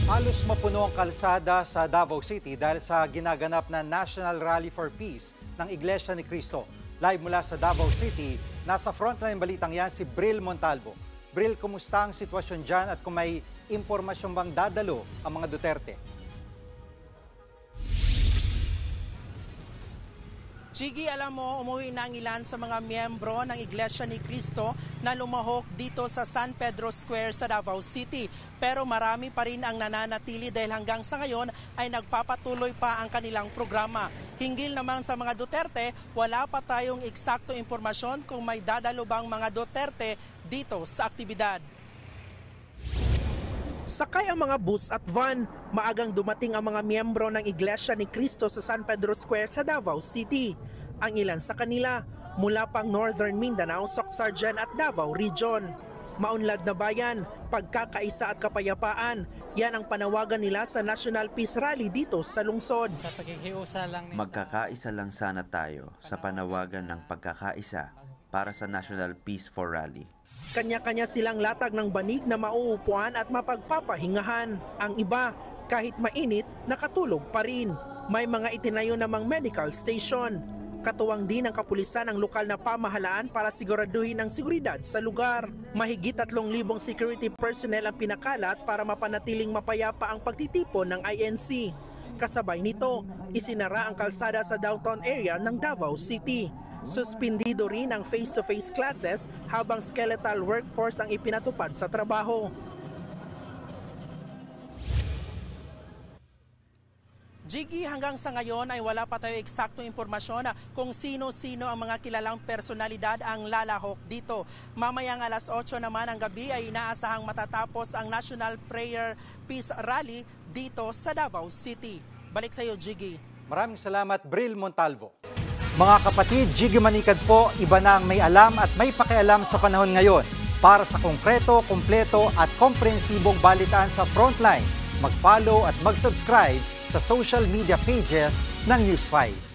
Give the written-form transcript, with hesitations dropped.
Halos mapuno ang kalsada sa Davao City dahil sa ginaganap na National Rally for Peace ng Iglesia ni Cristo. Live mula sa Davao City, nasa frontline balitang yan si Bril Montalvo. Bril, kumusta ang sitwasyon dyan at kung may impormasyon bang dadalo ang mga Duterte? Gigi, alam mo, umuwi na ang ilan sa mga miyembro ng Iglesia ni Cristo na lumahok dito sa San Pedro Square sa Davao City. Pero marami pa rin ang nananatili dahil hanggang sa ngayon ay nagpapatuloy pa ang kanilang programa. Hinggil naman sa mga Duterte, wala pa tayong eksaktong impormasyon kung may dadalo bang mga Duterte dito sa aktibidad. Sakay ang mga bus at van, maagang dumating ang mga miyembro ng Iglesia ni Cristo sa San Pedro Square sa Davao City. Ang ilan sa kanila mula pang Northern Mindanao, Soc-Sargen at Davao Region. Maunlad na bayan, pagkakaisa at kapayapaan, yan ang panawagan nila sa National Peace Rally dito sa lungsod. Magkakaisa lang sana tayo sa panawagan ng pagkakaisa para sa National Peace for Rally. Kanya-kanya silang latag ng banig na mauupuan at mapagpapahingahan. Ang iba, kahit mainit, nakatulog pa rin. May mga itinayo namang medical station. Katuwang din ang kapulisan ng lokal na pamahalaan para siguraduhin ang seguridad sa lugar. Mahigit 3,000 security personnel ang pinakalat para mapanatiling mapayapa ang pagtitipon ng INC. Kasabay nito, isinara ang kalsada sa downtown area ng Davao City. Suspendido rin ang face-to-face classes habang skeletal workforce ang ipinatupad sa trabaho. Gigi, hanggang sa ngayon ay wala pa tayo eksaktong impormasyon kung sino-sino ang mga kilalang personalidad ang lalahok dito. Mamayang alas 8 naman ang gabi ay inaasahang matatapos ang National Prayer Peace Rally dito sa Davao City. Balik sa iyo, Gigi. Maraming salamat, Bril Montalvo. Mga kapatid, Gigi Manikad po, iba na ang may alam at may pakialam sa panahon ngayon. Para sa konkreto, kumpleto at komprehensibong balitaan sa Frontline, mag-follow at mag-subscribe sa social media pages ng News 5.